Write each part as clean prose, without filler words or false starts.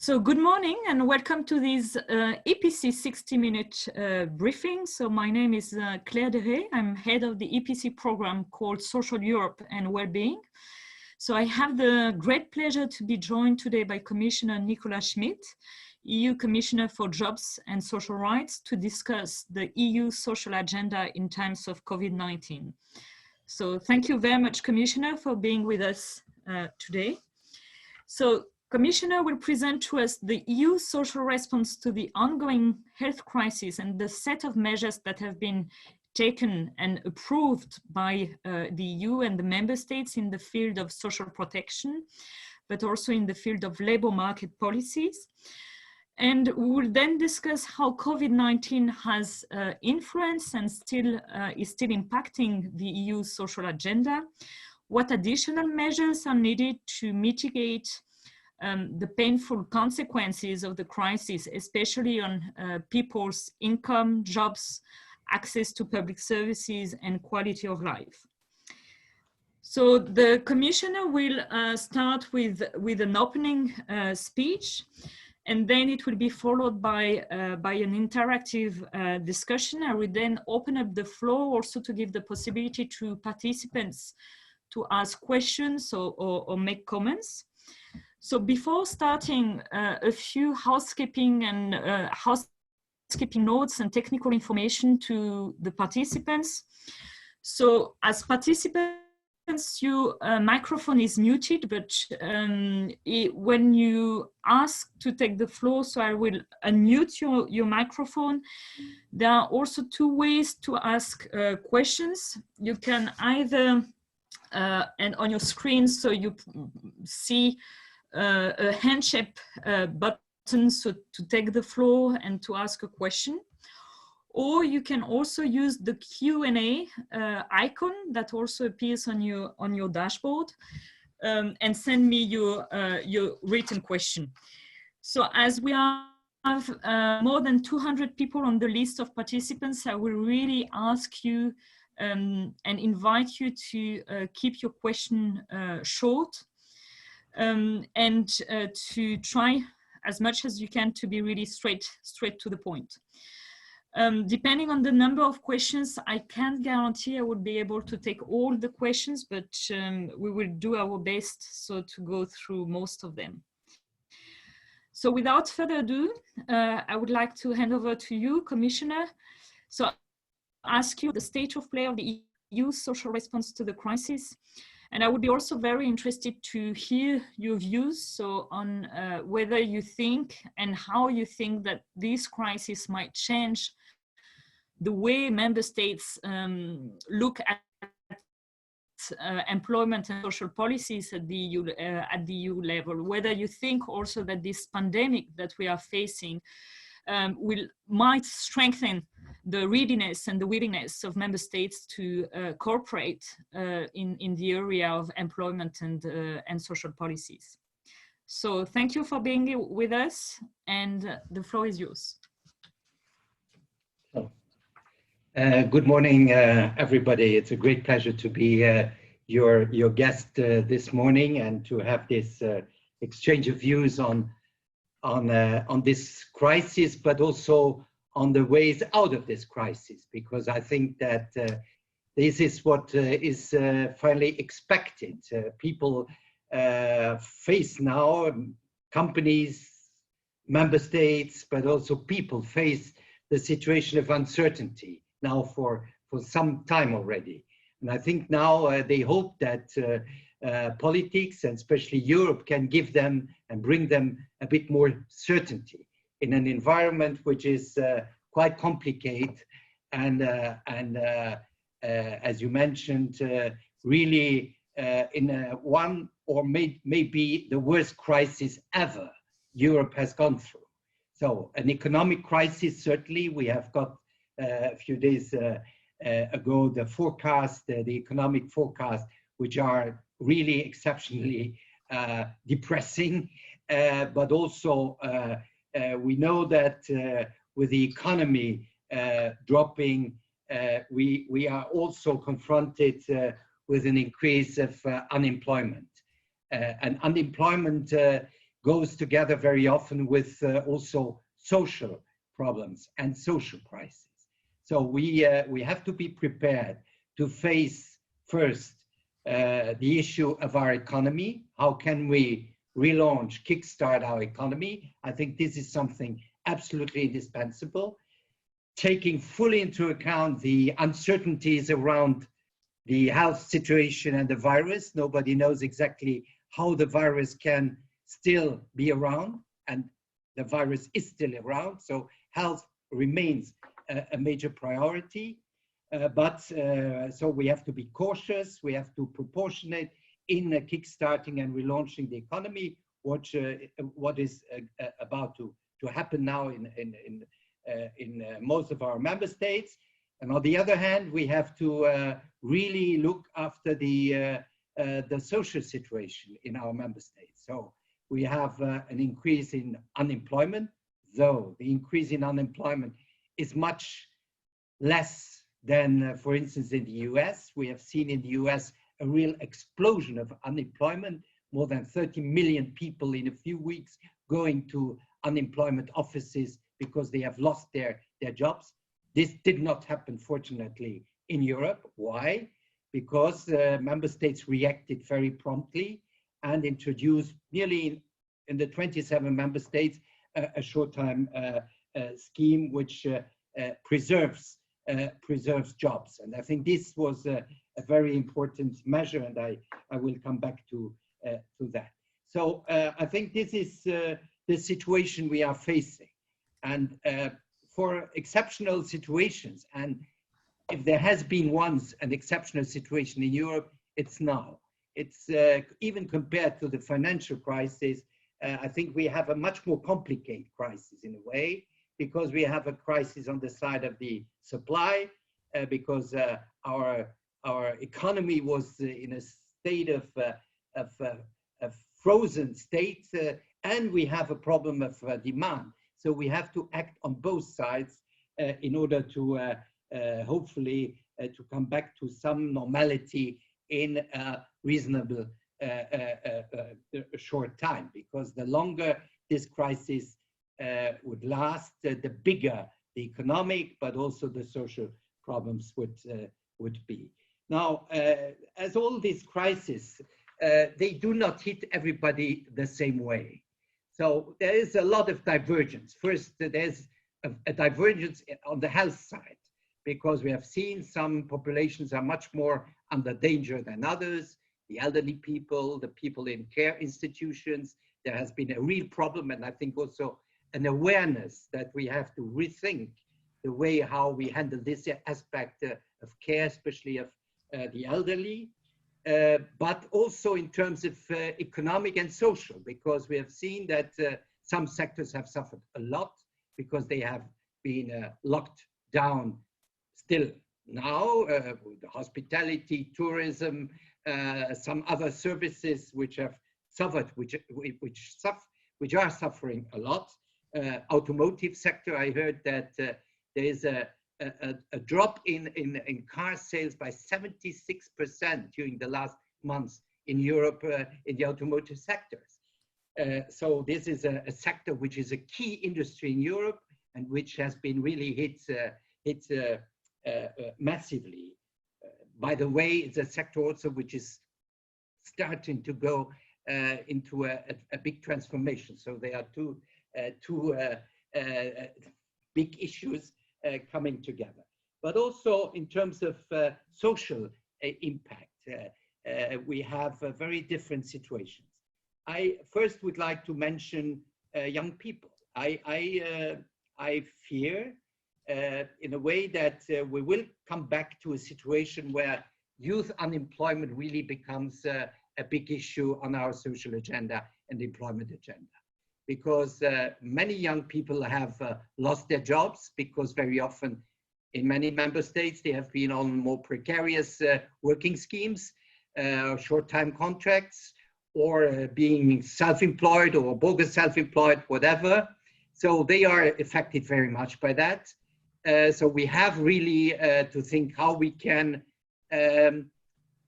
So good morning and welcome to this EPC 60-minute briefing. So my name is Claire Dhéret. I'm head of the EPC program called Social Europe and Wellbeing. So I have the great pleasure to be joined today by Commissioner Nicolas Schmit, EU Commissioner for Jobs and Social Rights, to discuss the EU social agenda in times of COVID-19. So thank you very much, Commissioner, for being with us today. So Commissioner will present to us the EU social response to the ongoing health crisis and the set of measures that have been taken and approved by the EU and the member states in the field of social protection, but also in the field of labor market policies. And we will then discuss how COVID-19 has influenced and is still impacting the EU's social agenda, what additional measures are needed to mitigate the painful consequences of the crisis, especially on people's income, jobs, access to public services, and quality of life. So the Commissioner will start with an opening speech, and then it will be followed by an interactive discussion. I will then open up the floor also to give the possibility to participants to ask questions or make comments. So before starting, a few housekeeping notes and technical information to the participants. So as participants, your microphone is muted, but when you ask to take the floor, so I will unmute your microphone. There are also two ways to ask questions. You can either, and on your screen, so you see a hand-shaped button so to take the floor and to ask a question, or you can also use the Q&A icon that also appears on your dashboard and send me your written question. So as we have more than 200 people on the list of participants, I will really ask you and invite you to keep your question short. And to try as much as you can to be really straight to the point. Depending on the number of questions, I can't guarantee I will be able to take all the questions, but we will do our best so to go through most of them. So without further ado, I would like to hand over to you, Commissioner. So ask you the state of play of the EU social response to the crisis. And I would be also very interested to hear your views so on whether you think and how you think that this crisis might change the way member states look at employment and social policies at the EU level, whether you think also that this pandemic that we are facing might strengthen the readiness and the willingness of member states to cooperate in the area of employment and social policies. So thank you for being with us, and the floor is yours. Good morning, everybody. It's a great pleasure to be your guest this morning and to have this exchange of views on this crisis, but also on the ways out of this crisis, because I think that this is what is finally expected. People face now, companies, member states, but also people face the situation of uncertainty now for some time already. And I think now they hope that politics and especially Europe can give them and bring them a bit more certainty in an environment which is quite complicated and as you mentioned, really in one or maybe the worst crisis ever Europe has gone through. So an economic crisis, certainly. We have got a few days ago the forecast, the economic forecast, which are really exceptionally depressing, but also we know that with the economy dropping, we are also confronted with an increase of unemployment. And unemployment goes together very often with also social problems and social crises. So we have to be prepared to face first the issue of our economy. How can we relaunch, kickstart our economy? I think this is something absolutely indispensable, taking fully into account the uncertainties around the health situation and the virus. Nobody knows exactly how the virus can still be around, and the virus is still around, so health remains a major priority. So we have to be cautious, we have to proportionate in kickstarting and relaunching the economy, what is about to happen now in most of our member states. And on the other hand, we have to really look after the social situation in our member states. So we have an increase in unemployment, though the increase in unemployment is much less than, for instance, in the US. We have seen in the US a real explosion of unemployment, more than 30 million people in a few weeks going to unemployment offices because they have lost their jobs. This did not happen, fortunately, in Europe. Why? Because member states reacted very promptly and introduced nearly in the 27 member states a short-time scheme which preserves jobs. And I think this was a very important measure, and I will come back to that. So I think this is the situation we are facing. And for exceptional situations, and if there has been once an exceptional situation in Europe, it's now. It's even compared to the financial crisis, I think we have a much more complicated crisis in a way, because we have a crisis on the side of the supply, because our economy was in a state of frozen state, and we have a problem of demand. So we have to act on both sides in order to hopefully to come back to some normality in a reasonable short time, because the longer this crisis would last, the bigger the economic, but also the social problems would be. Now, as all these crises, they do not hit everybody the same way. So there is a lot of divergence. First, there's a divergence on the health side, because we have seen some populations are much more under danger than others. The elderly people, the people in care institutions, there has been a real problem, and I think also an awareness that we have to rethink the way how we handle this aspect of care, especially of the elderly, but also in terms of economic and social, because we have seen that some sectors have suffered a lot because they have been locked down still now, hospitality, tourism, some other services which have suffered, which are suffering a lot. Automotive sector, I heard that there is a drop in car sales by 76% during the last months in Europe in the automotive sectors. So this is a sector which is a key industry in Europe and which has been really hit massively. By the way, it's a sector also which is starting to go into a big transformation. So there are two big issues coming together. But also in terms of social impact, we have very different situations. I first would like to mention young people. I fear in a way that we will come back to a situation where youth unemployment really becomes a big issue on our social agenda and employment agenda. Because many young people have lost their jobs, because very often in many member states they have been on more precarious working schemes, short-time contracts, or being self-employed or bogus self-employed, whatever. So they are affected very much by that. So we have really to think how we can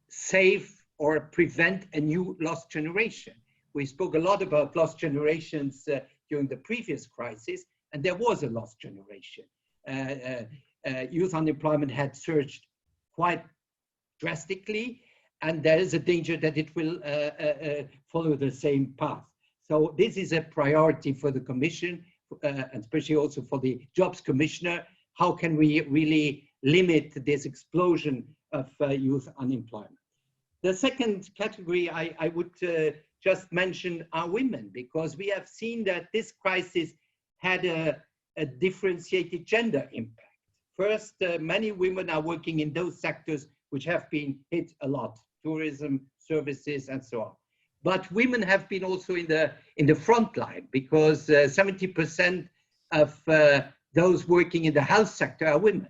save or prevent a new lost generation. We spoke a lot about lost generations during the previous crisis, and there was a lost generation. Youth unemployment had surged quite drastically, and there is a danger that it will follow the same path. So this is a priority for the Commission, and especially also for the Jobs Commissioner. How can we really limit this explosion of youth unemployment? The second category I would just mention are women, because we have seen that this crisis had a differentiated gender impact. First, many women are working in those sectors which have been hit a lot, tourism, services, and so on. But women have been also in the front line, because 70% of those working in the health sector are women,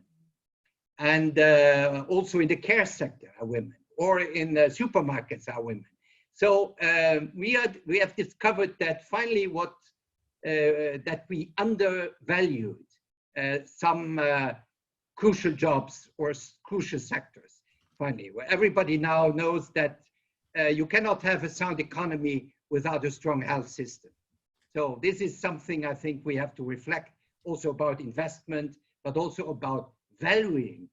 and also in the care sector are women, or in the supermarkets are women. So we have discovered that finally that we undervalued some crucial jobs or crucial sectors. Finally, where everybody now knows that you cannot have a sound economy without a strong health system. So this is something I think we have to reflect also about investment, but also about valuing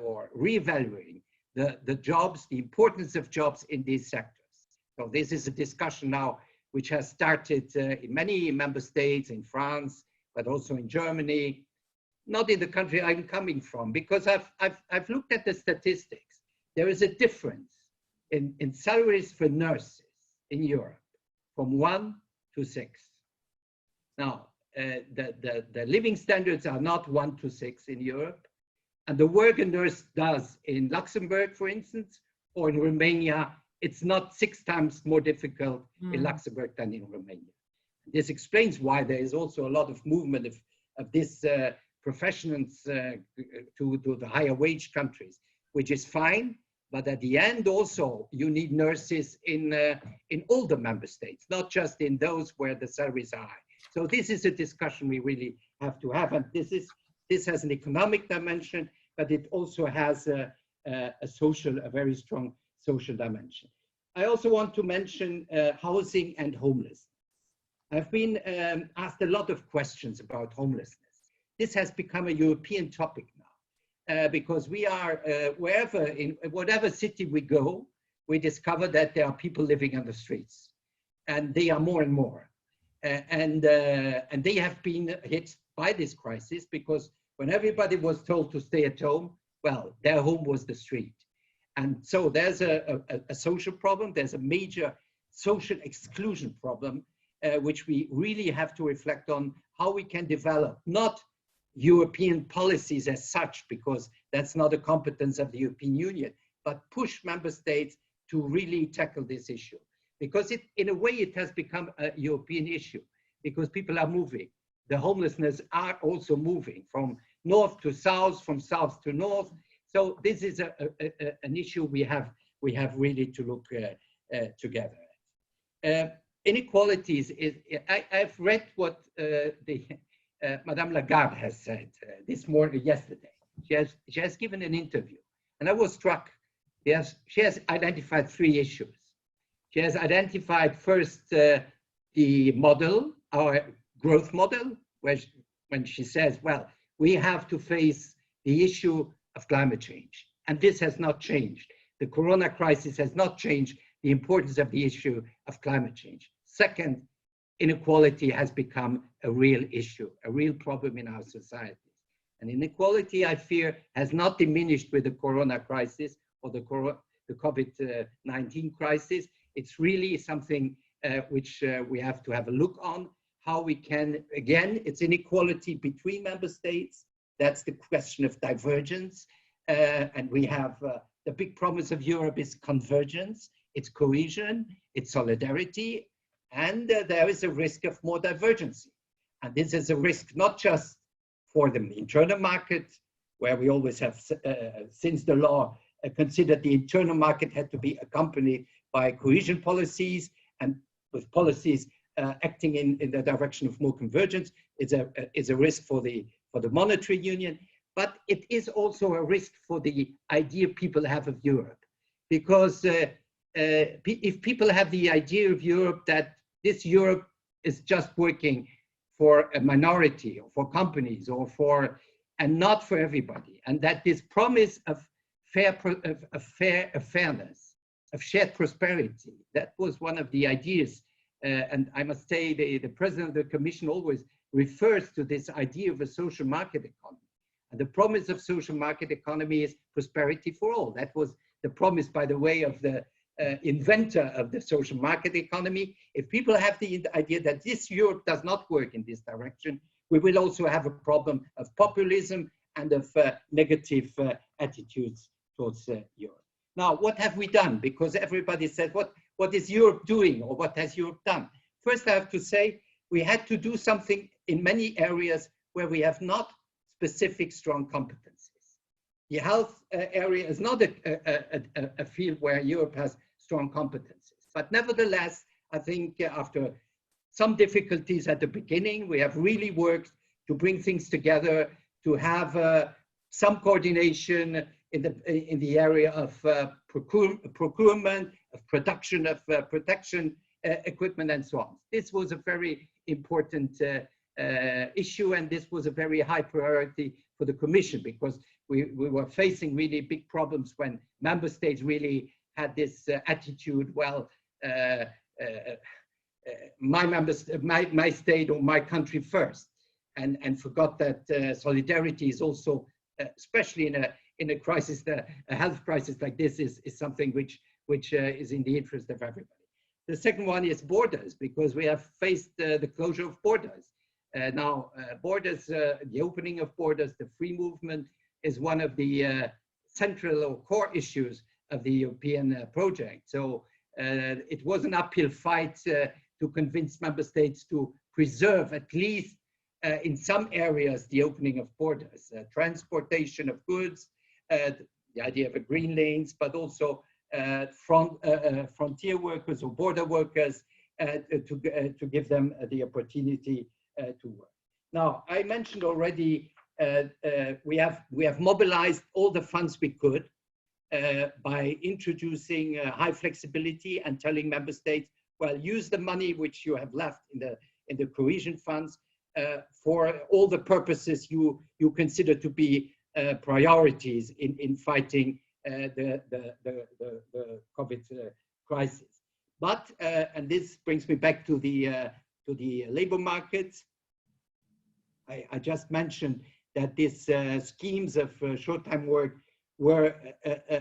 or reevaluating the jobs, the importance of jobs in these sectors. So this is a discussion now which has started in many member states, in France, but also in Germany, not in the country I'm coming from, because I've looked at the statistics. There is a difference in salaries for nurses in Europe from 1 to 6. Now, the living standards are not 1 to 6 in Europe, and the work a nurse does in Luxembourg, for instance, or in Romania, it's not 6 times more difficult in Luxembourg than in Romania. This explains why there is also a lot of movement of these professions to the higher wage countries, which is fine. But at the end, also, you need nurses in all the member states, not just in those where the salaries are high. So this is a discussion we really have to have. And this has an economic dimension, but it also has a very strong social dimension. I also want to mention housing and homelessness. I've been asked a lot of questions about homelessness. This has become a European topic now, because we are, in whatever city we go, we discover that there are people living on the streets, and they are more and more. And they have been hit by this crisis, because when everybody was told to stay at home, well, their home was the street. And so there's a social problem, there's a major social exclusion problem, which we really have to reflect on how we can develop, not European policies as such, because that's not a competence of the European Union, but push member states to really tackle this issue. Because in a way, it has become a European issue, because people are moving. The homelessness are also moving from north to south, from south to north. So this is an issue we have really to look together at. Inequalities, I've read what Madame Lagarde has said yesterday. She has given an interview, and I was struck. She has identified 3 issues. She has identified first the model, our growth model, when she says, well, we have to face the issue of climate change. And this has not changed. The corona crisis has not changed the importance of the issue of climate change. Second, inequality has become a real issue, a real problem in our societies. And inequality, I fear, has not diminished with the corona crisis or the COVID-19 crisis. It's really something which we have to have a look on, how we can, again, it's inequality between member states. That's the question of divergence. And we have the big promise of Europe is convergence, it's cohesion, it's solidarity, and there is a risk of more divergence. And this is a risk not just for the internal market, where we always have, since the law, considered the internal market had to be accompanied by cohesion policies, and with policies acting in the direction of more convergence. It's a risk for the monetary union, but it is also a risk for the idea people have of Europe, because if people have the idea of Europe that this Europe is just working for a minority or for companies or for, and not for everybody, and that this promise of fairness, of shared prosperity, that was one of the ideas. And I must say the President of the Commission always refers to this idea of a social market economy. And the promise of social market economy is prosperity for all. That was the promise, by the way, of the inventor of the social market economy. If people have the idea that this Europe does not work in this direction, we will also have a problem of populism and of negative attitudes towards Europe. Now, what have we done? Because everybody said, what is Europe doing, or what has Europe done? First, I have to say, we had to do something in many areas where we have not specific strong competencies. The health area is not a field where Europe has strong competencies. But nevertheless, I think after some difficulties at the beginning, we have really worked to bring things together, to have some coordination in the area of procurement, of production of protection equipment, and so on. This was a very important issue, and this was a very high priority for the Commission, because we were facing really big problems when member states really had this attitude, well, my state or my country first, and forgot that solidarity is also, especially in a crisis, a health crisis like this, is something which is in the interest of everybody. The second one is borders, because we have faced the closure of borders. Now, borders, the opening of borders, the free movement is one of the central or core issues of the European project. So it was an uphill fight to convince member states to preserve, at least in some areas, the opening of borders, transportation of goods, the idea of a green lanes, but also frontier workers or border workers to give them the opportunity to work. Now, I mentioned already we have mobilized all the funds we could by introducing high flexibility and telling member states, well, use the money which you have left in the cohesion funds for all the purposes you consider to be priorities in fighting the COVID crisis. But and this brings me back to the labor market. I just mentioned that these schemes of short-time work were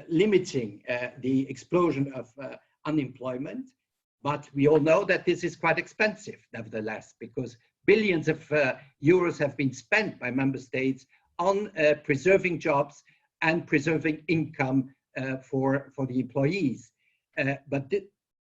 limiting the explosion of unemployment. But we all know that this is quite expensive, nevertheless, because billions of euros have been spent by member states on preserving jobs and preserving income for the employees. But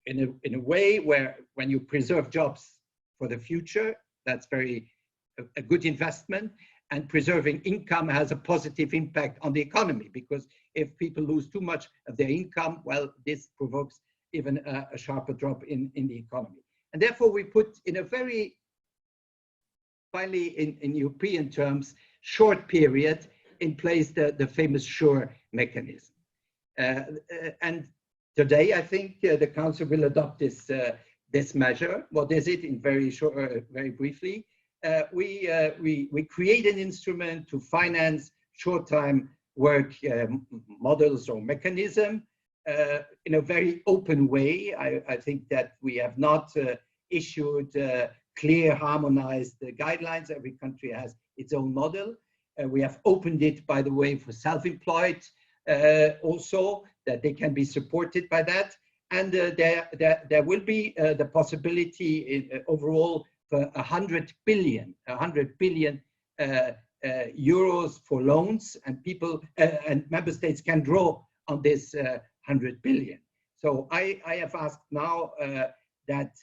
in a way where, when you preserve jobs for the future, that's a good investment, and preserving income has a positive impact on the economy, because if people lose too much of their income, well, this provokes even a sharper drop in the economy. And therefore, we put in a very, finally, in European terms, short period in place the famous SURE mechanism. And today, I think the Council will adopt this measure. What is it? In very short, very briefly, we create an instrument to finance short-time work models or mechanism in a very open way. I think that we have not issued clear, harmonized guidelines. Every country has its own model. We have opened it, by the way, for self-employed also, that they can be supported by that. And there will be the possibility overall for 100 billion euros for loans, and people and member states can draw on this 100 billion. So I have asked now that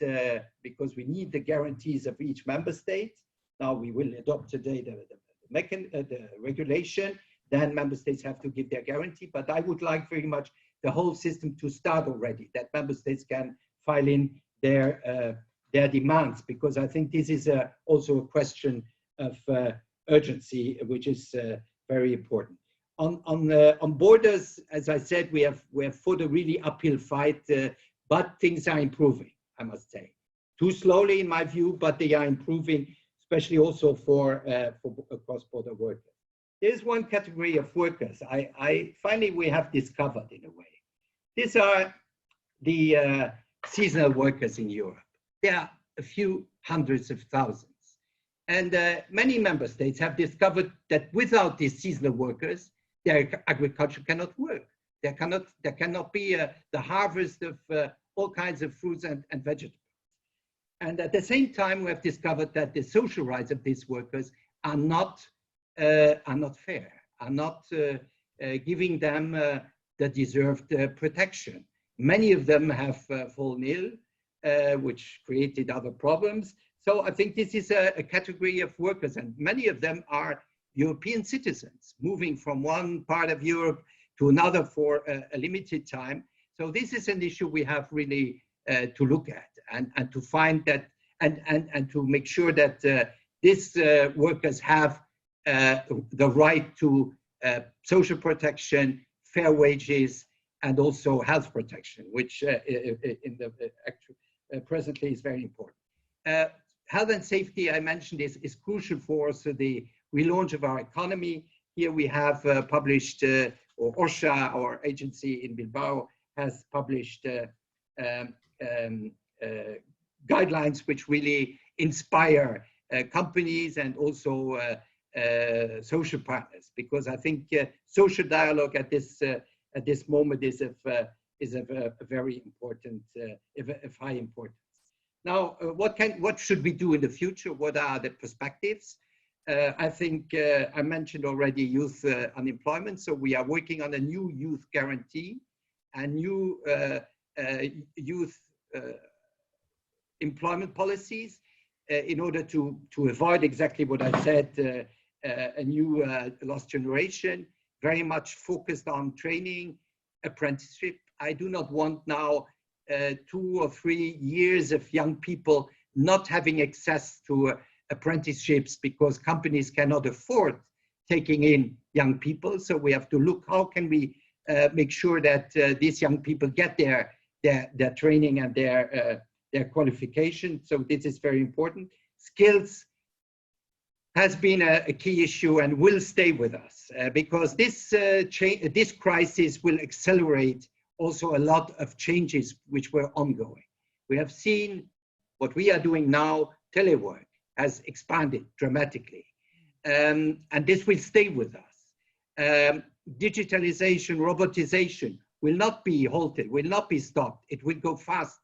because we need the guarantees of each member state, now we will adopt today the regulation, then member states have to give their guarantee. But I would like very much the whole system to start already, that member states can file in their demands, because I think this is also a question of urgency, which is very important. On borders, as I said, we have fought a really uphill fight, but things are improving, I must say. Too slowly, in my view, but they are improving, especially also for cross-border workers. There's one category of workers finally we have discovered in a way. These are the seasonal workers in Europe. There are a few hundreds of thousands. And many member states have discovered that without these seasonal workers, their agriculture cannot work. There cannot be the harvest of all kinds of fruits and vegetables. And at the same time, we have discovered that the social rights of these workers are not fair, are not giving them the deserved protection. Many of them have fallen ill, which created other problems. So I think this is a category of workers, and many of them are European citizens moving from one part of Europe to another for a limited time. So this is an issue we have really to look at and to find that and to make sure that these workers have the right to social protection, fair wages, and also health protection, which presently is very important. Health and safety, I mentioned, is crucial for also the relaunch of our economy. Here we have published, or OSHA, our agency in Bilbao, has published guidelines which really inspire companies and also social partners, because I think social dialogue at this moment is of very important, of high importance. Now, what should we do in the future? What are the perspectives? I think I mentioned already youth unemployment. So we are working on a new youth guarantee and new youth employment policies in order to avoid exactly what I said, a new lost generation, very much focused on training, apprenticeship. I do not want now 2 or 3 years of young people not having access to apprenticeships because companies cannot afford taking in young people. So we have to look, how can we make sure that these young people get their training and their qualification. So this is very important. Skills has been a key issue and will stay with us because this crisis will accelerate also a lot of changes which were ongoing. We have seen what we are doing now, telework has expanded dramatically. And this will stay with us. Digitalization, robotization will not be halted, will not be stopped. It will go faster.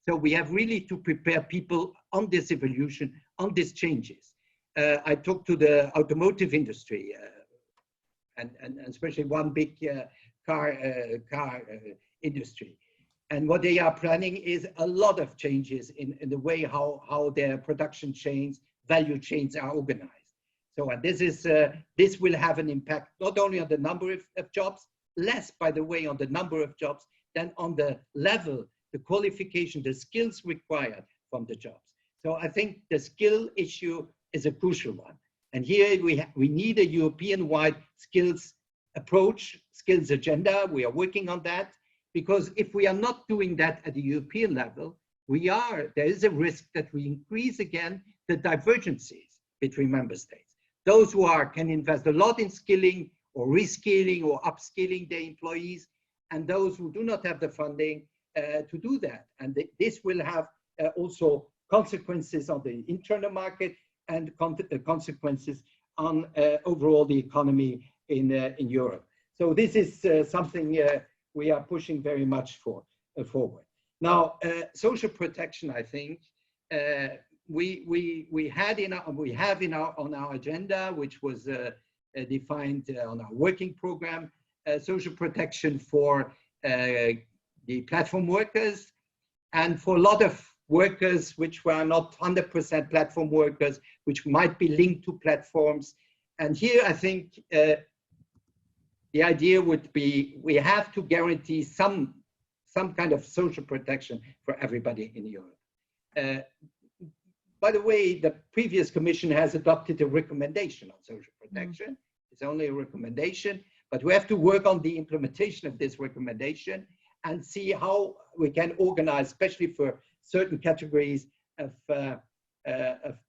So we have really to prepare people on this evolution, on these changes. I talked to the automotive industry and especially one big car industry. And what they are planning is a lot of changes in the way how their production chains, value chains are organized. So this will have an impact not only on the number of jobs, less, by the way, on the number of jobs than on the level, the qualification, the skills required from the jobs. So I think the skill issue is a crucial one. And here we need a European-wide skills approach, skills agenda. We are working on that because if we are not doing that at the European level, there is a risk that we increase again the divergences between member states. Those who can invest a lot in skilling or reskilling or upskilling their employees, and those who do not have the funding to do that. And this will have also consequences on the internal market and consequences on overall the economy in Europe. So this is something we are pushing very much forward. Now, social protection, I think, we have on our agenda, which was defined on our working program, social protection for the platform workers and for a lot of workers which were not 100% platform workers, which might be linked to platforms. And here I think the idea would be we have to guarantee some kind of social protection for everybody in Europe. By the way, the previous commission has adopted a recommendation on social protection. It's only a recommendation, But we have to work on the implementation of this recommendation and see how we can organize, especially for certain categories of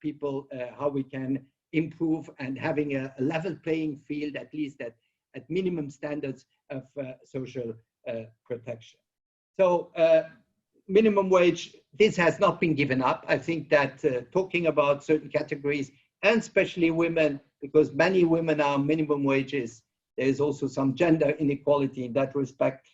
people, how we can improve and having a level playing field, at least at minimum standards of social protection. So minimum wage, this has not been given up. I think that talking about certain categories, and especially women, because many women are minimum wages, there is also some gender inequality in that respect.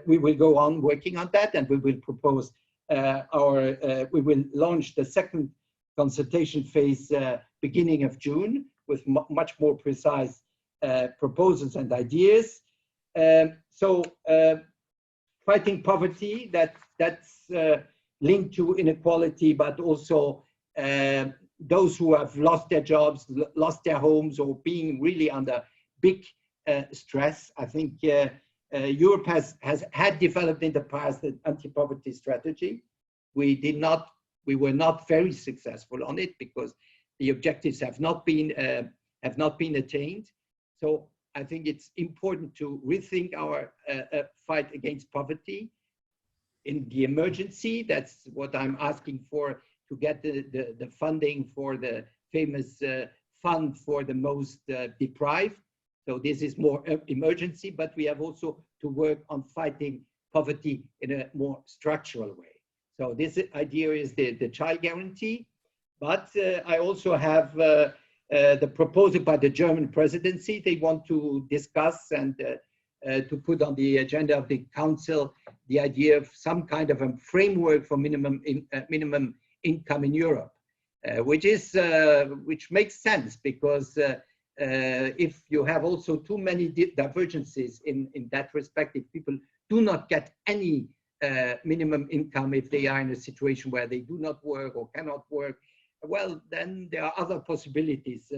We will go on working on that, and we will propose we will launch the second consultation phase beginning of June with much more precise proposals and ideas. So fighting poverty, that's linked to inequality, but also those who have lost their jobs, lost their homes, or being really under big stress. I think Europe had developed in the past an anti-poverty strategy. We were not very successful on it because the objectives have not been attained. So I think it's important to rethink our fight against poverty in the emergency. That's what I'm asking for, to get the funding for the famous fund for the most deprived. So this is more emergency, but we have also to work on fighting poverty in a more structural way. So this idea is the child guarantee, but I also have the proposal by the German presidency. They want to discuss and to put on the agenda of the council the idea of some kind of a framework for minimum income in Europe, which makes sense, because if you have also too many divergences in that respect, if people do not get any minimum income, if they are in a situation where they do not work or cannot work, well, then there are other possibilities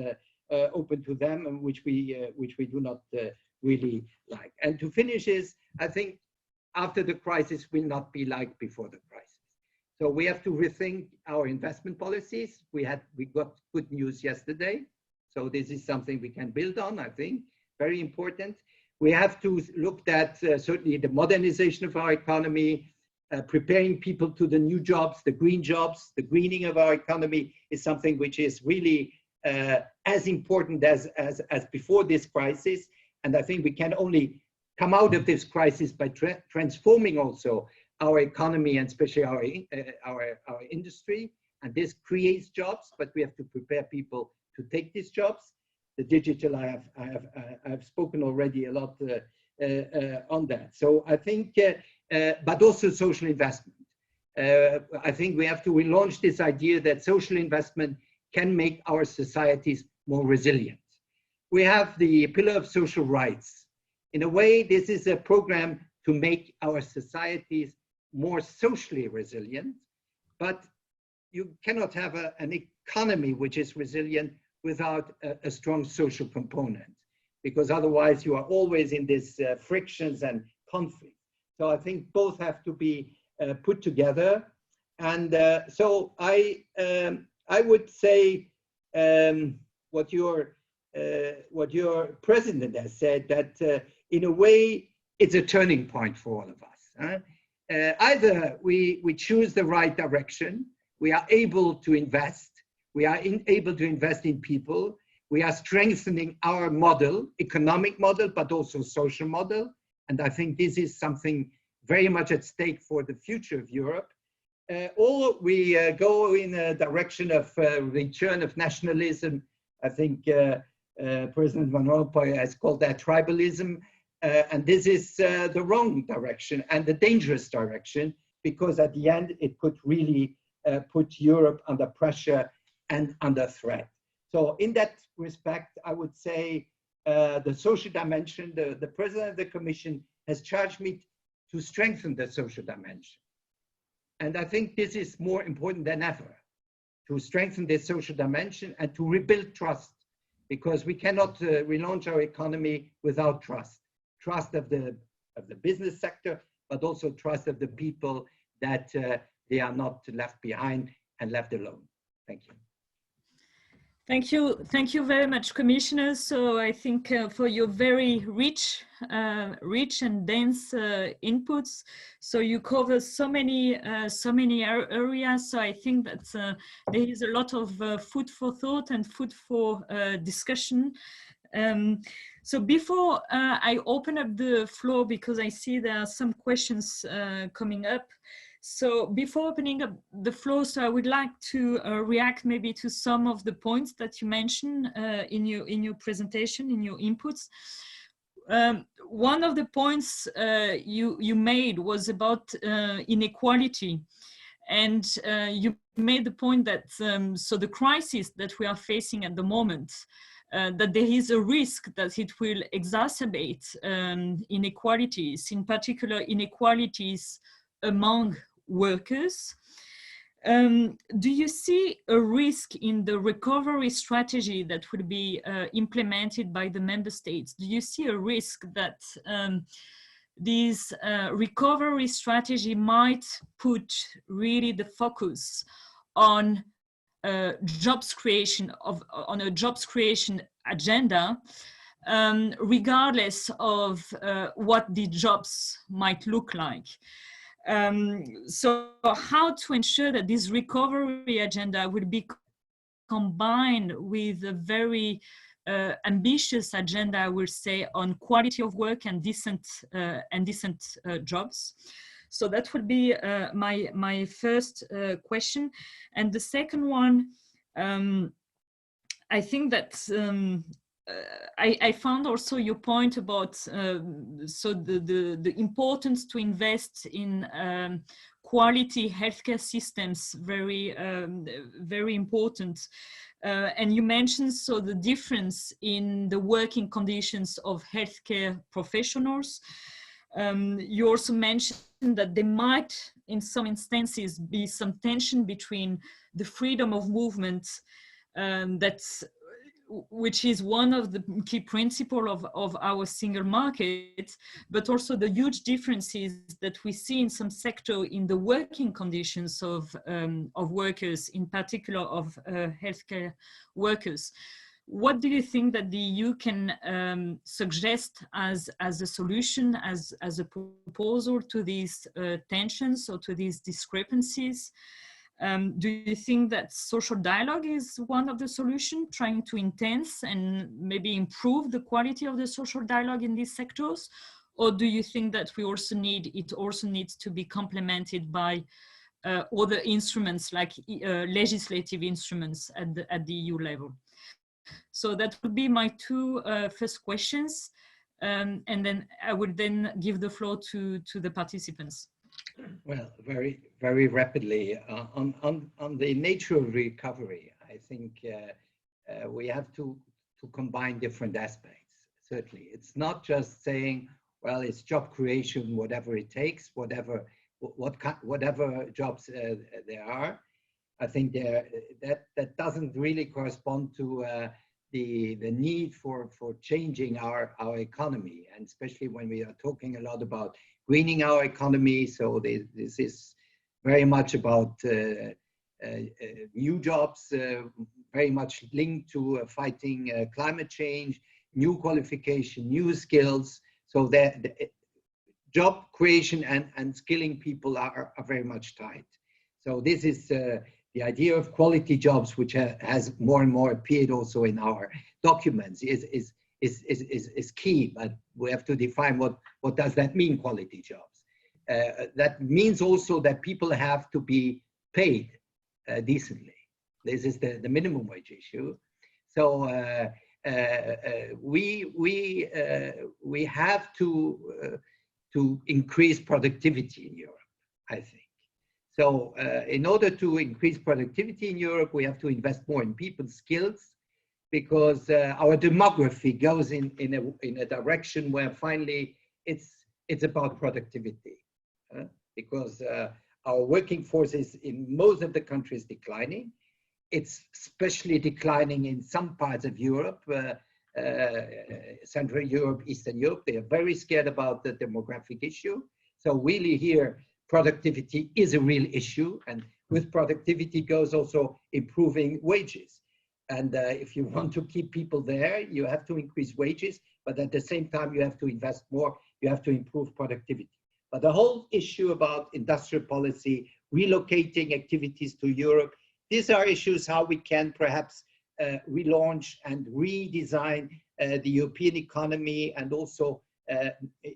open to them, and which we do not really like. And to finish is, I think after the crisis will not be like before the crisis. So we have to rethink our investment policies. We got good news yesterday. So this is something we can build on, I think, very important. We have to look at certainly the modernization of our economy, preparing people to the new jobs, the green jobs. The greening of our economy is something which is really as important as before this crisis. And I think we can only come out of this crisis by transforming also our economy, and especially our industry. And this creates jobs, but we have to prepare people to take these jobs. The digital, I have spoken already a lot on that. So I think, but also social investment. I think we have to relaunch this idea that social investment can make our societies more resilient. We have the pillar of social rights. In a way, this is a program to make our societies more socially resilient, but you cannot have an economy which is resilient without a strong social component, because otherwise you are always in this frictions and conflict. So I think both have to be put together. And so I would say what your president has said, that in a way it's a turning point for all of us. Either we choose the right direction, we are able to invest, we are able to invest in people, we are strengthening our model, economic model, but also social model. And I think this is something very much at stake for the future of Europe. Or we go in a direction of return of nationalism. I think President Van Rompuy has called that tribalism. And this is the wrong direction and the dangerous direction, because at the end, it could really put Europe under pressure and under threat. So in that respect, I would say the social dimension, the President of the Commission has charged me to strengthen the social dimension. And I think this is more important than ever, to strengthen this social dimension and to rebuild trust, because we cannot relaunch our economy without trust. Trust of the business sector, but also trust of the people, that they are not left behind and left alone. Thank you. Thank you very much, Commissioner. So I think for your very rich and dense inputs. So you cover so many areas. So I think that there is a lot of food for thought and food for discussion. So before I open up the floor, because I see there are some questions coming up. So before opening up the floor, so I would like to react maybe to some of the points that you mentioned in your presentation, in your inputs. One of the points you made was about inequality. And you made the point that so the crisis that we are facing at the moment, that there is a risk that it will exacerbate inequalities, in particular inequalities among workers. Do you see a risk in the recovery strategy that will be implemented by the member states? Do you see a risk that this recovery strategy might put really the focus on jobs creation on a jobs creation agenda, regardless of what the jobs might look like? So how to ensure that this recovery agenda will be combined with a very ambitious agenda, I will say, on quality of work and decent jobs. So that would be my first question. And the second one, I think that I found also your point about so the importance to invest in quality healthcare systems, very important. And you mentioned so the difference in the working conditions of healthcare professionals. You also mentioned that there might, in some instances, be some tension between the freedom of movement which is one of the key principles of our single market, but also the huge differences that we see in some sector in the working conditions of workers, in particular of healthcare workers. What do you think that the EU can suggest as a solution, as a proposal to these tensions or to these discrepancies? Do you think that social dialogue is one of the solutions, trying to enhance and maybe improve the quality of the social dialogue in these sectors? Or do you think that it also needs to be complemented by other instruments like legislative instruments at the EU level? So that would be my two first questions. And then I would then give the floor to the participants. Well, very rapidly on the nature of recovery, I think we have to combine different aspects. Certainly, it's not just saying, well, it's job creation, whatever it takes, whatever jobs there are. I think that doesn't really correspond to the need for changing our economy, and especially when we are talking a lot about greening our economy. So this is very much about new jobs, very much linked to fighting climate change, new qualification, new skills. So that job creation and skilling people are very much tied. So this is the idea of quality jobs, which has more and more appeared also in our documents, is key, but we have to define what does that mean, quality jobs. That means also that people have to be paid decently. This is the minimum wage issue. So we have to increase productivity in Europe, I think. So in order to increase productivity in Europe, we have to invest more in people's skills, because our demography goes in a direction where finally it's about productivity, because our working force is in most of the countries declining. It's especially declining in some parts of Europe, Central Europe, Eastern Europe. They are very scared about the demographic issue. So really here, productivity is a real issue, and with productivity goes also improving wages. And if you want to keep people there, you have to increase wages, but at the same time, you have to invest more, you have to improve productivity. But the whole issue about industrial policy, relocating activities to Europe, these are issues how we can perhaps relaunch and redesign the European economy, and also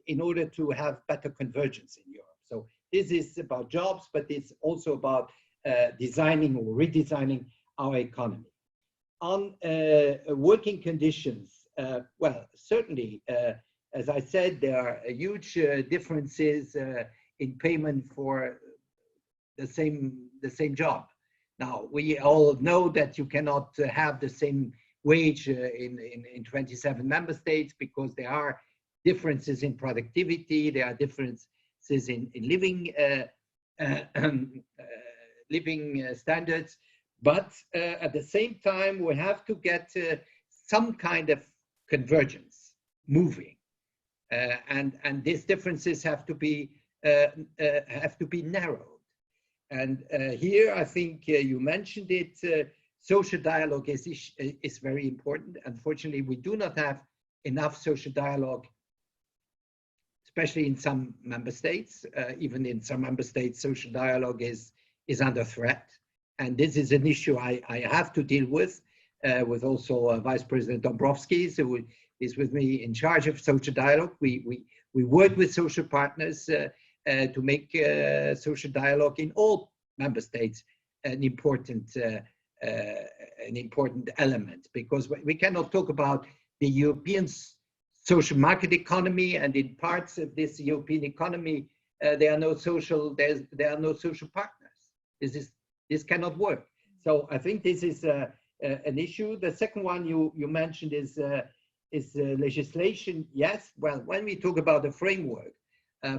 in order to have better convergence in Europe. So this is about jobs, but it's also about designing or redesigning our economy. On working conditions, well, certainly, as I said, there are huge differences in payment for the same job. Now, we all know that you cannot have the same wage in 27 member states, because there are differences in productivity, there are differences in living standards. But at the same time, we have to get some kind of convergence moving, and these differences have to be narrowed. And here, I think you mentioned it. Social dialogue is very important. Unfortunately, we do not have enough social dialogue, especially in some member states. Even in some member states, social dialogue is under threat. And this is an issue I have to deal with also Vice President Dombrovskis, who is with me in charge of social dialogue. We work with social partners to make social dialogue in all member states an important element, because we cannot talk about the European social market economy, and in parts of this European economy there are no social partners. This cannot work. So I think this is an issue. The second one you mentioned is legislation. Yes, well, when we talk about the framework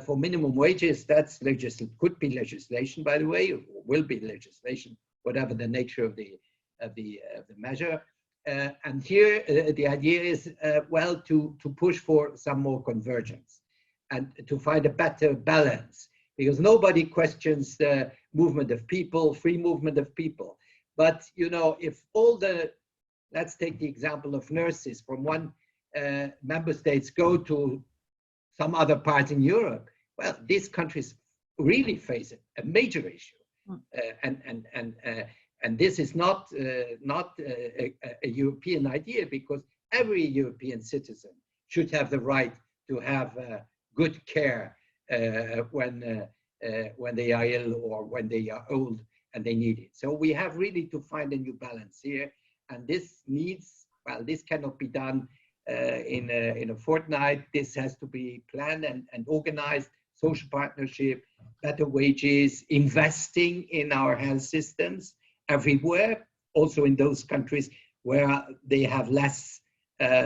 for minimum wages, that's could be legislation, by the way, or will be legislation, whatever the nature of the measure. And here the idea is well to push for some more convergence and to find a better balance, because nobody questions the movement of people, free movement of people. But, you know, if let's take the example of nurses from one member states go to some other part in Europe, well, these countries really face a major issue. And this is not a European idea, because every European citizen should have the right to have good care when they are ill or when they are old and they need it. So we have really to find a new balance here, and this needs, well, this cannot be done in a fortnight. This has to be planned and organized. Social partnership, better wages, investing in our health systems everywhere, also in those countries where they have less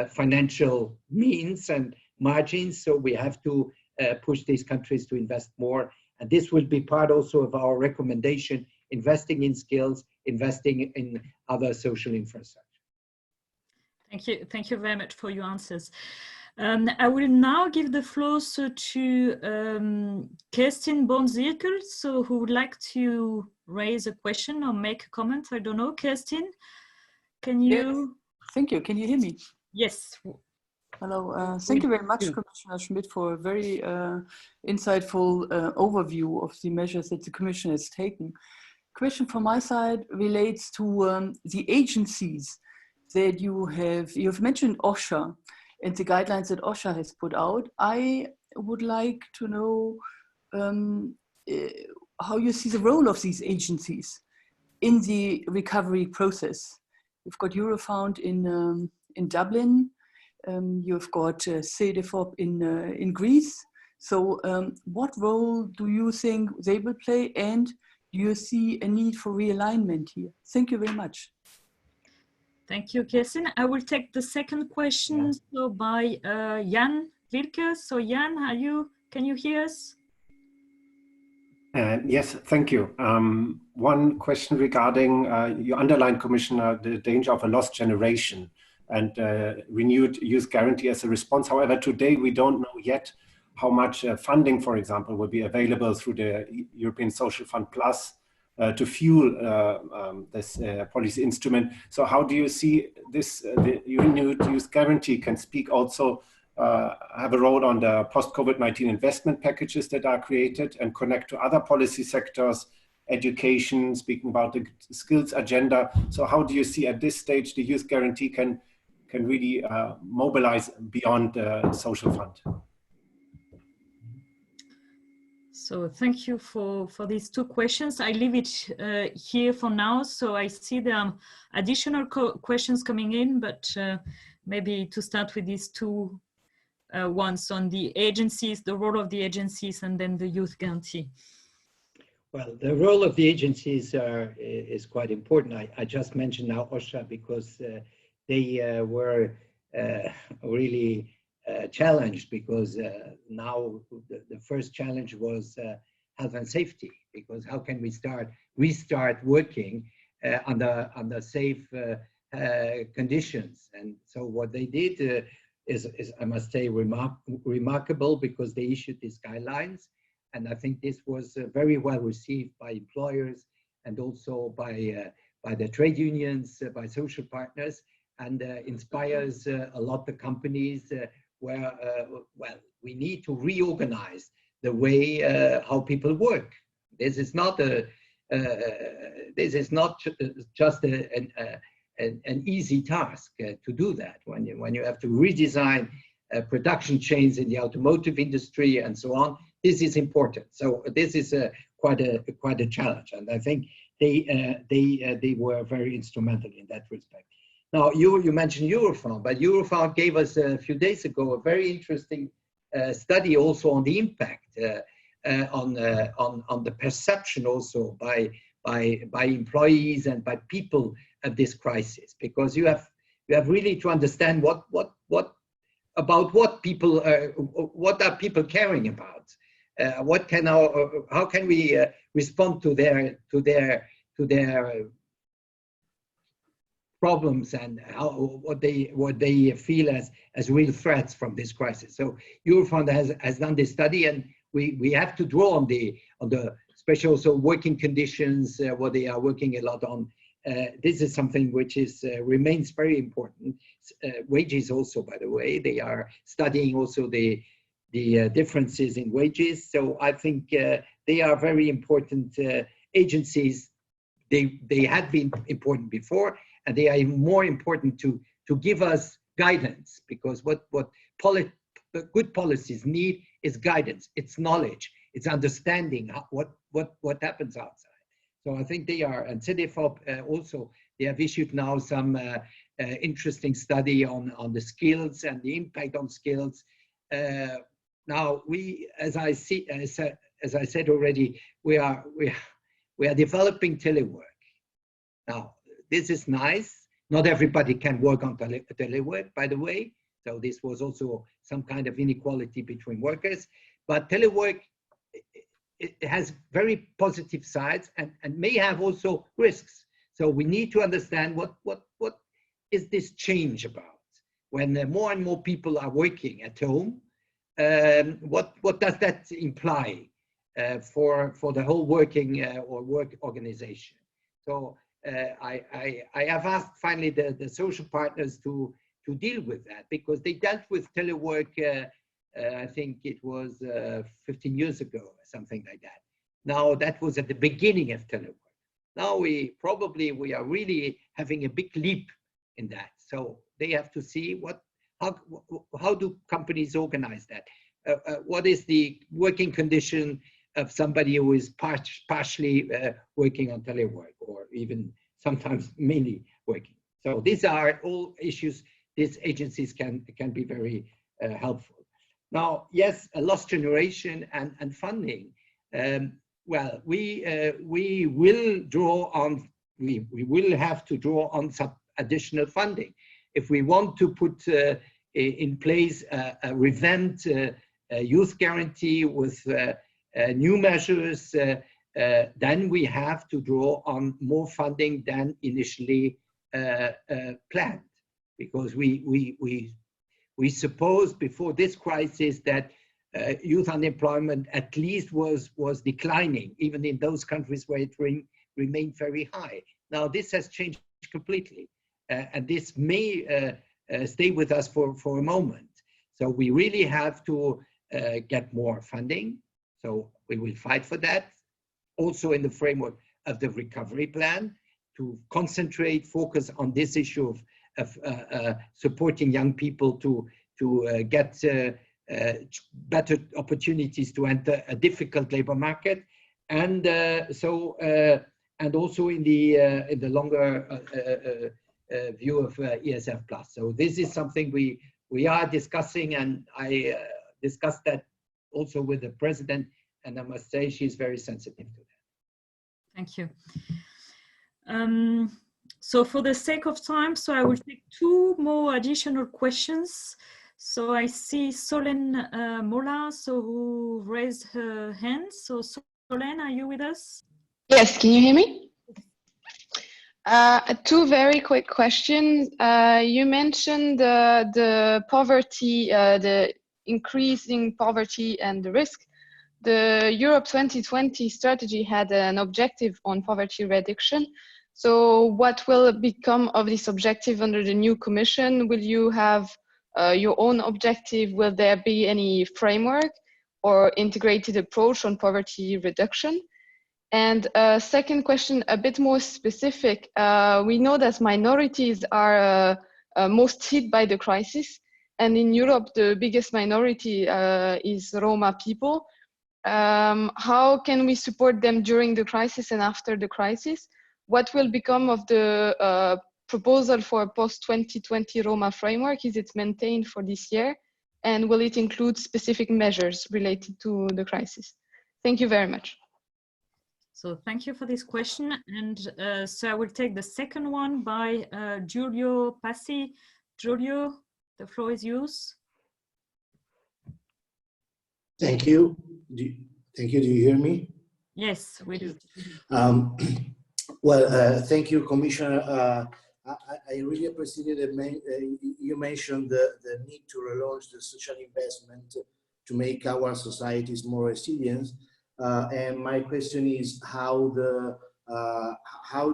financial means and margins. So we have to push these countries to invest more. And this will be part also of our recommendation, investing in skills, investing in other social infrastructure. Thank you very much for your answers. I will now give the floor to Kerstin Born-Sirkel, who would like to raise a question or make a comment. I don't know, Kerstin, can you? Yes. Thank you. Can you hear me? Yes. Hello. Thank you very much, Commissioner Schmit, for a very insightful overview of the measures that the Commission has taken. Question from my side relates to the agencies that you have mentioned OSHA and the guidelines that OSHA has put out. I would like to know how you see the role of these agencies in the recovery process. You've got Eurofound in Dublin. You've got CDFOP in Greece. So what role do you think they will play, and do you see a need for realignment here? Thank you very much. Thank you, Kerstin. I will take the second question by Jan Wilke. So Jan, can you hear us? Yes, thank you. One question regarding you underlined, Commissioner, the danger of a lost generation and renewed youth guarantee as a response. However, today we don't know yet how much funding, for example, will be available through the European Social Fund Plus to fuel this policy instrument. So how do you see this, the renewed youth guarantee can speak also, have a role on the post-COVID-19 investment packages that are created and connect to other policy sectors, education, speaking about the skills agenda. So how do you see at this stage the youth guarantee can really mobilize beyond the social fund? So thank you for these two questions. I leave it here for now. So I see there are additional questions coming in, but maybe to start with these two ones on the agencies, the role of the agencies, and then the youth guarantee. Well, the role of the agencies is quite important. I just mentioned now OSHA because they were really challenged because now the first challenge was health and safety, because how can we restart working under safe conditions? And so what they did is I must say remarkable, because they issued these guidelines, and I think this was very well received by employers and also by the trade unions, by social partners, and inspires a lot of companies where, well, we need to reorganize the way how people work. This is not just an easy task to do that. When you have to redesign production chains in the automotive industry and so on, this is important. So this is quite a challenge, and I think they were very instrumental in that respect. Now, you mentioned Eurofound, but Eurofound gave us a few days ago a very interesting study also on the impact on the perception also by employees and by people of this crisis, because you have really to understand what people what are people caring about, how can we respond to their problems, and what they feel as real threats from this crisis. So Eurofound has done this study, and we have to draw on the especially also working conditions, what they are working a lot on. This is something which remains very important. Wages also, by the way, they are studying also the differences in wages. So I think they are very important agencies. They had been important before, and they are even more important to give us guidance, because what good policies need is guidance, it's knowledge, it's understanding what happens outside. So I think they are, and CDFOP also, they have issued now some interesting study on the skills and the impact on skills. Now as I said already, we are developing telework. Now this is nice. Not everybody can work on telework, by the way. So this was also some kind of inequality between workers. But telework, it has very positive sides and may have also risks. So we need to understand what is this change about? When more and more people are working at home, what does that imply for the whole working or work organization? So I have asked finally the social partners to deal with that, because they dealt with telework, I think it was 15 years ago or something like that. Now that was at the beginning of telework. Now we are really having a big leap in that. So they have to see how do companies organize that? What is the working condition of somebody who is partially working on telework, or even sometimes mainly working? So these are all issues these agencies can be very helpful. Now, yes, a lost generation and funding. Well, we will have to draw on some additional funding if we want to put in place a revamped youth guarantee with new measures. Then we have to draw on more funding than initially planned, because we suppose before this crisis that youth unemployment at least was declining, even in those countries where it remained very high. Now this has changed completely, and this may stay with us for a moment. So we really have to get more funding. So we will fight for that, also in the framework of the recovery plan, to concentrate, focus on this issue of supporting young people to get better opportunities to enter a difficult labor market, and and also in the longer view of ESF Plus. So this is something we are discussing, and I discussed that also with the president, and I must say she's very sensitive to that. Thank you. So for the sake of time, so I will take two more additional questions. So I see Solène Molard, so who raised her hand. So Solène, are you with us? Yes, can you hear me? Two very quick questions. You mentioned the poverty, the increasing poverty and the risk. The Europe 2020 strategy had an objective on poverty reduction. So what will become of this objective under the new Commission? Will you have your own objective? Will there be any framework or integrated approach on poverty reduction? And second question, a bit more specific. We know that minorities are most hit by the crisis. And in Europe, the biggest minority is Roma people. How can we support them during the crisis and after the crisis? What will become of the proposal for a post-2020 Roma framework? Is it maintained for this year? And will it include specific measures related to the crisis? Thank you very much. So thank you for this question. And so I will take the second one by Giulio Pasi. Giulio, the floor is yours. Thank you. Thank you. Do you hear me? Yes, we do. Well, thank you, Commissioner. I really appreciated that you mentioned the need to relaunch the social investment to make our societies more resilient. And my question is, how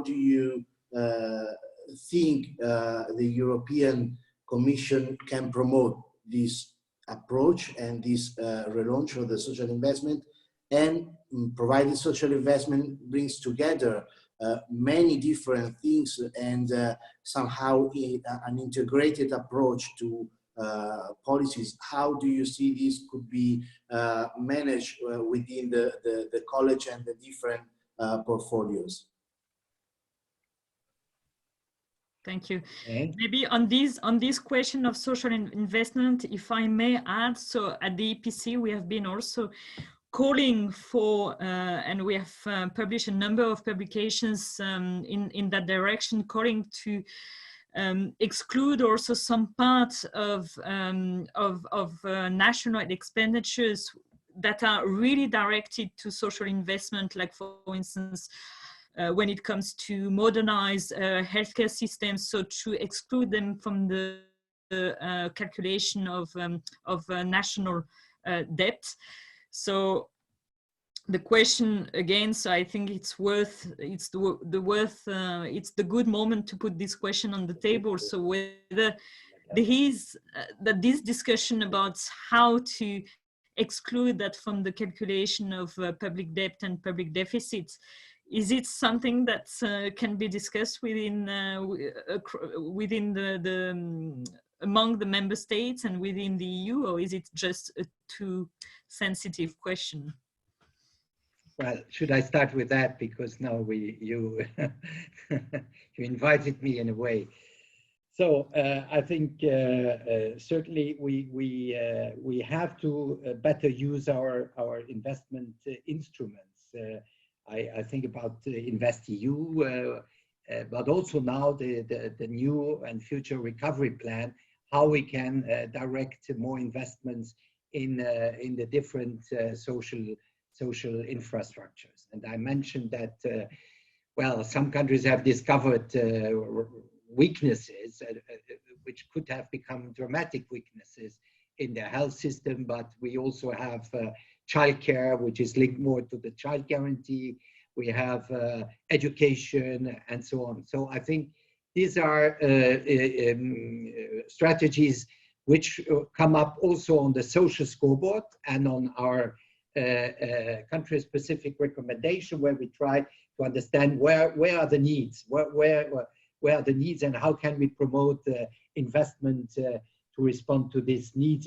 do you think the European Commission can promote this approach and this relaunch of the social investment, and provided social investment brings together many different things and somehow an integrated approach to policies? How do you see this could be managed within the college and the different portfolios? Thank you. Okay. Maybe on this question of social investment, if I may add, so at the EPC we have been also calling for, and we have published a number of publications in that direction, calling to exclude also some part of national expenditures that are really directed to social investment, like for instance, when it comes to modernize healthcare systems, so to exclude them from the calculation of national debt. So the question again, so I think it's the good moment to put this question on the table. So whether there is that this discussion about how to exclude that from the calculation of public debt and public deficits, is it something that can be discussed within among the member states and within the EU, or is it just a too sensitive question? Well, should I start with that, because now you you invited me in a way. So I think certainly we have to better use our investment instruments. I think about InvestEU, but also now the new and future recovery plan, how we can direct more investments in the different social infrastructures. And I mentioned that, well, some countries have discovered weaknesses, which could have become dramatic weaknesses in their health system, but we also have childcare, which is linked more to the child guarantee. we have education, and so on. So I think these are strategies which come up also on the social scoreboard and on our country-specific recommendation, where we try to understand where are the needs, where are the needs, and how can we promote investment to respond to these needs,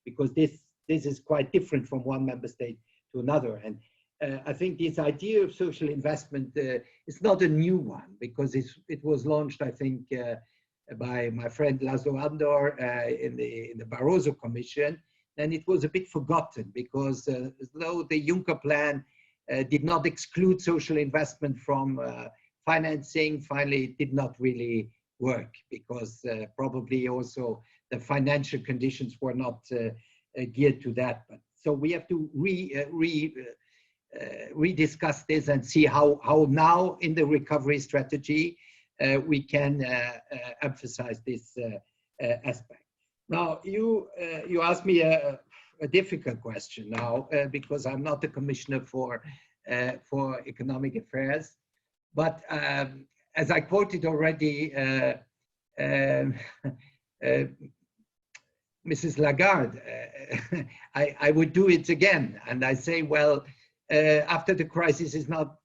because this is quite different from one member state to another. And I think this idea of social investment is not a new one, because it was launched, I think, by my friend Laszlo Andor in the Barroso Commission. And it was a bit forgotten, because though the Juncker plan did not exclude social investment from financing, finally it did not really work, because probably also the financial conditions were not geared to that. But so we have to rediscuss this and see how now in the recovery strategy we can emphasize this aspect. Now, you asked me a difficult question now, because I'm not the commissioner for economic affairs. But as I quoted already, Mrs. Lagarde, I would do it again. And I say, well, after the crisis is not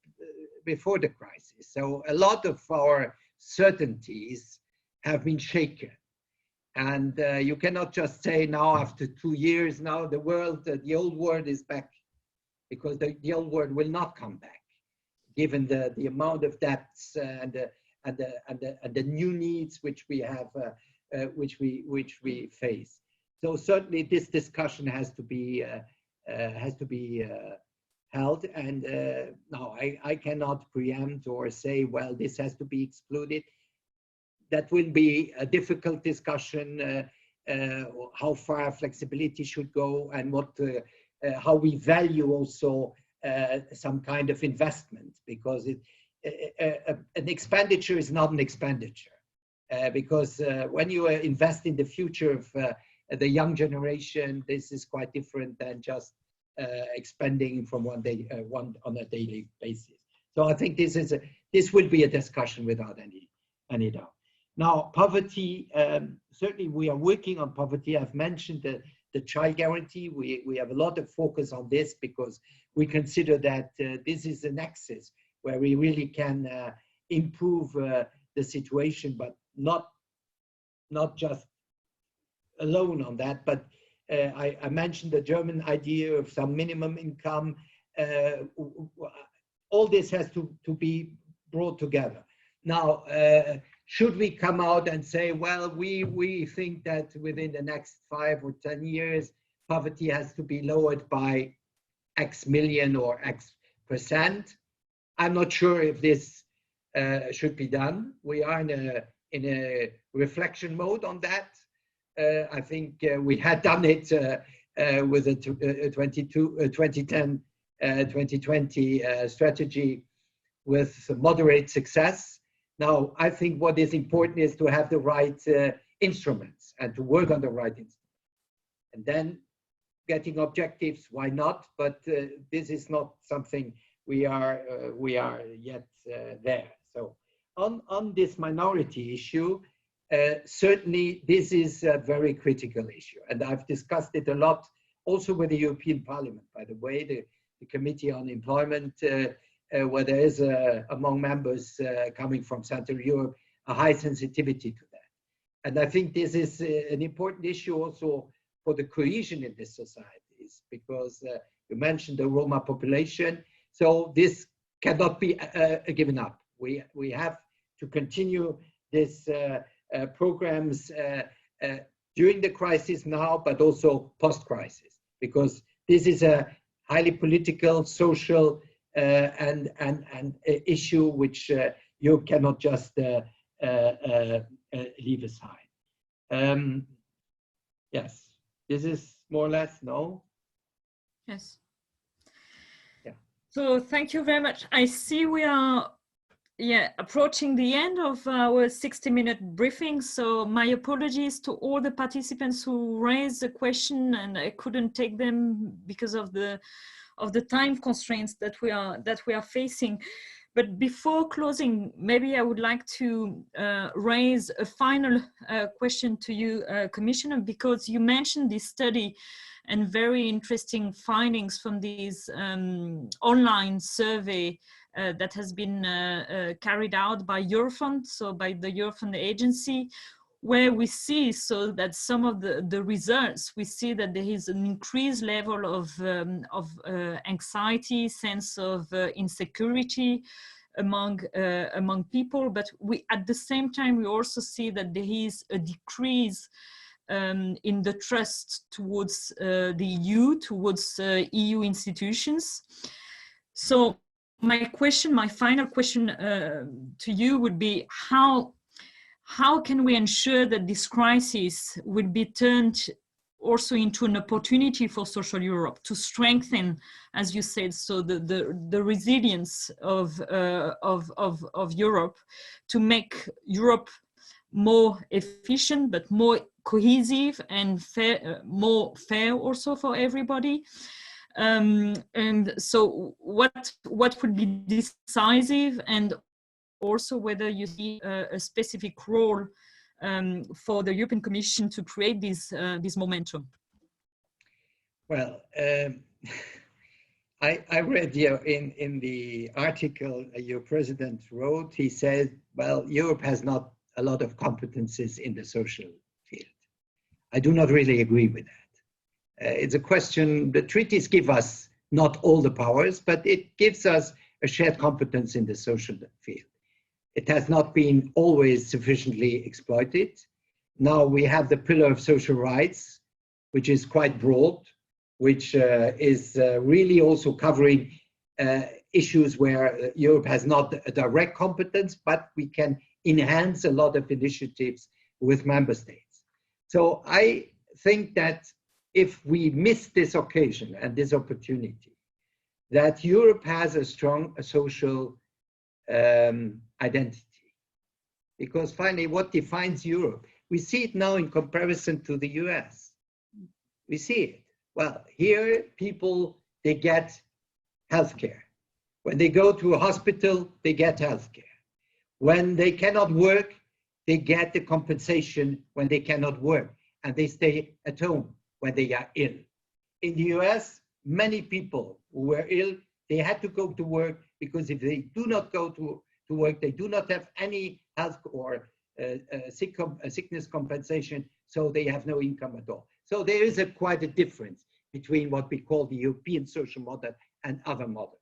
before the crisis. So a lot of our certainties have been shaken. And you cannot just say now, after 2 years, now the old world is back, because the old world will not come back, given the amount of debts and the new needs which we have, which we face. So certainly this discussion has to be held. And no, I cannot preempt or say, well, this has to be excluded. That will be a difficult discussion, how far flexibility should go, and how we value also some kind of investment, because an expenditure is not an expenditure, because when you invest in the future of the young generation, this is quite different than just expending from on a daily basis. So I think this will be a discussion without any doubt. Now, poverty, certainly we are working on poverty. I've mentioned the child guarantee. We have a lot of focus on this, because we consider that this is a nexus where we really can improve the situation, but not just alone on that. But I mentioned the German idea of some minimum income. All this has to be brought together. Now, should we come out and say, well, we think that within the next 5 or 10 years, poverty has to be lowered by X million or X percent? I'm not sure if this should be done. We are in a reflection mode on that. I think we had done it with the 2010-2020 strategy with moderate success. Now, I think what is important is to have the right instruments and to work on the right instruments. And then getting objectives, why not? But this is not something we are yet there. So on this minority issue, certainly this is a very critical issue. And I've discussed it a lot also with the European Parliament, by the way, the Committee on Employment, where there is among members coming from Central Europe, a high sensitivity to that. And I think this is an important issue also for the cohesion in these societies, because you mentioned the Roma population. So this cannot be given up. We have to continue this programs during the crisis now, but also post-crisis, because this is a highly political, social, and issue which you cannot just leave aside. Yes, this is more or less, no? Yes. Yeah. So thank you very much. I see we are approaching the end of our 60-minute briefing. So my apologies to all the participants who raised the question and I couldn't take them because of the the time constraints that we are facing. But before closing, maybe I would like to raise a final question to you, Commissioner, because you mentioned this study and very interesting findings from this online survey that has been carried out by Eurofund, so by the Eurofund agency, where we see so that some of the results, we see that there is an increased level of anxiety, sense of insecurity among people, but we at the same time we also see that there is a decrease in the trust towards the EU, towards EU institutions. So my final question to you would be, how can we ensure that this crisis will be turned also into an opportunity for social Europe to strengthen, as you said, so the resilience of Europe, to make Europe more efficient, but more cohesive and fair, more fair also for everybody. And so what would be decisive, and also whether you see a specific role for the European Commission to create this momentum? Well, I read in the article your president wrote, he said, well, Europe has not a lot of competences in the social field. I do not really agree with that. It's a question, the treaties give us not all the powers, but it gives us a shared competence in the social field. It has not been always sufficiently exploited. Now we have the pillar of social rights, which is quite broad, which is really also covering issues where Europe has not a direct competence, but we can enhance a lot of initiatives with member states. So I think that if we miss this occasion and this opportunity, that Europe has a strong social identity. Because finally, what defines Europe? We see it now in comparison to the US. We see it. Well, here people, they get healthcare. When they go to a hospital, they get healthcare. When they cannot work, they get the compensation when they cannot work, and they stay at home when they are ill. In the US, many people who were ill, they had to go to work, because if they do not go to work, they do not have any health or sickness compensation, so they have no income at all. So there is quite a difference between what we call the European social model and other models.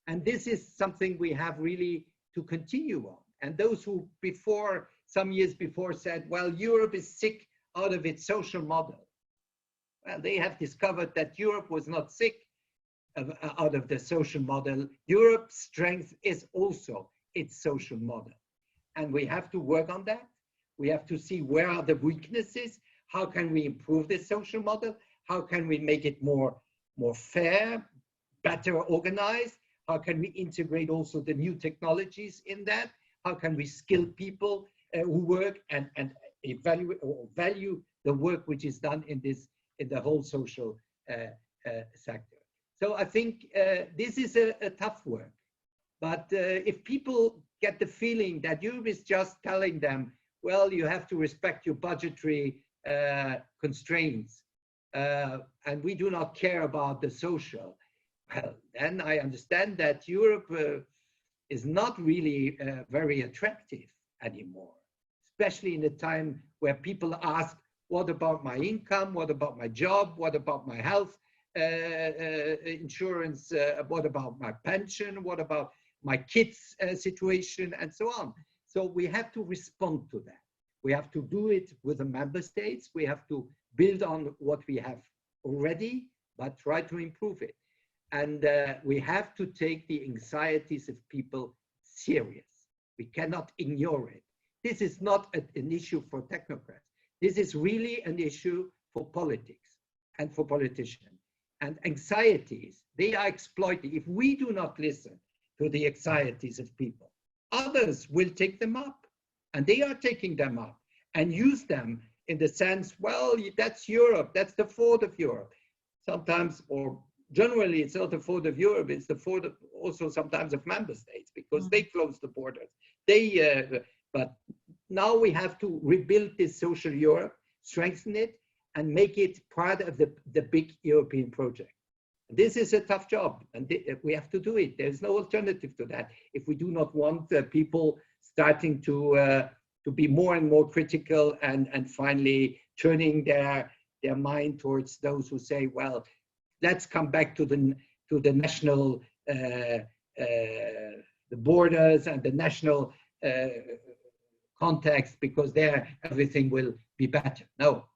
And this is something we have really to continue on. And those who before, some years before, said, well, Europe is sick out of its social model. Well, they have discovered that Europe was not sick out of the social model. Europe's strength is also its social model. And we have to work on that. We have to see where are the weaknesses. How can we improve this social model? How can we make it more fair, better organized? How can we integrate also the new technologies in that? How can we skill people who work and evaluate or value the work which is done in the whole social sector? So I think this is a tough work. But if people get the feeling that Europe is just telling them, well, you have to respect your budgetary constraints, and we do not care about the social, well, then I understand that Europe is not really very attractive anymore, especially in a time where people ask, what about my income? What about my job? What about my health insurance? What about my pension? What about my kids' situation, and so on? So we have to respond to that. We have to do it with the member states. We have to build on what we have already, but try to improve it. And we have to take the anxieties of people serious. We cannot ignore it. This is not an issue for technocrats. This is really an issue for politics and for politicians. And anxieties, they are exploited. If we do not listen to the anxieties of people, others will take them up. And they are taking them up and use them in the sense, well, that's Europe, that's the fault of Europe. Sometimes, or generally it's not the fault of Europe, it's the fault of also sometimes of member states, because they close the borders. But now we have to rebuild this social Europe, strengthen it, and make it part of the big European project. This is a tough job, and we have to do it. There's no alternative to that if we do not want people starting to be more and more critical and finally turning their mind towards those who say, well, let's come back to the national the borders and the national context, because there everything will be better. No,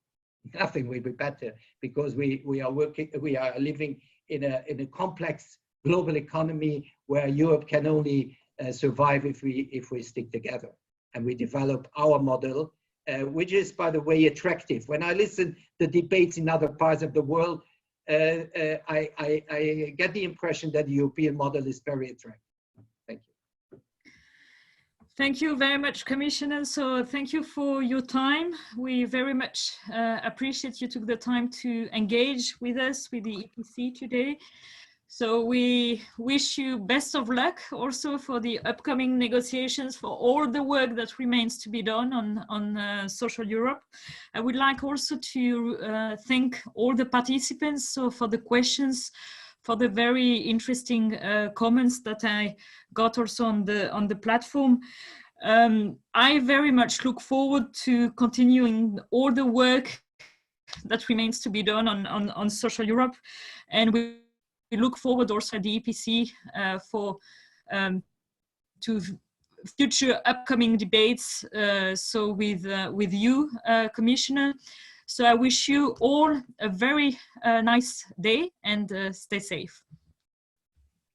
nothing will be better, because we are living in a complex global economy where Europe can only survive if we stick together and we develop our model, which is, by the way, attractive. When I listen to debates in other parts of the world, I get the impression that the European model is very attractive. Thank you. Thank you very much, Commissioner. So thank you for your time. We very much appreciate you took the time to engage with us, with the EPC today. So we wish you best of luck also for the upcoming negotiations, for all the work that remains to be done on Social Europe. I would like also to thank all the participants for the questions, for the very interesting comments that I got also on the platform. I very much look forward to continuing all the work that remains to be done on Social Europe, and we look forward also at the EPC to future upcoming debates. So with you, Commissioner. So I wish you all a very nice day and stay safe.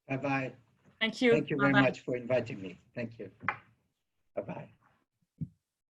Bye-bye. Thank you. Thank you very much for inviting me. Thank you. Bye-bye.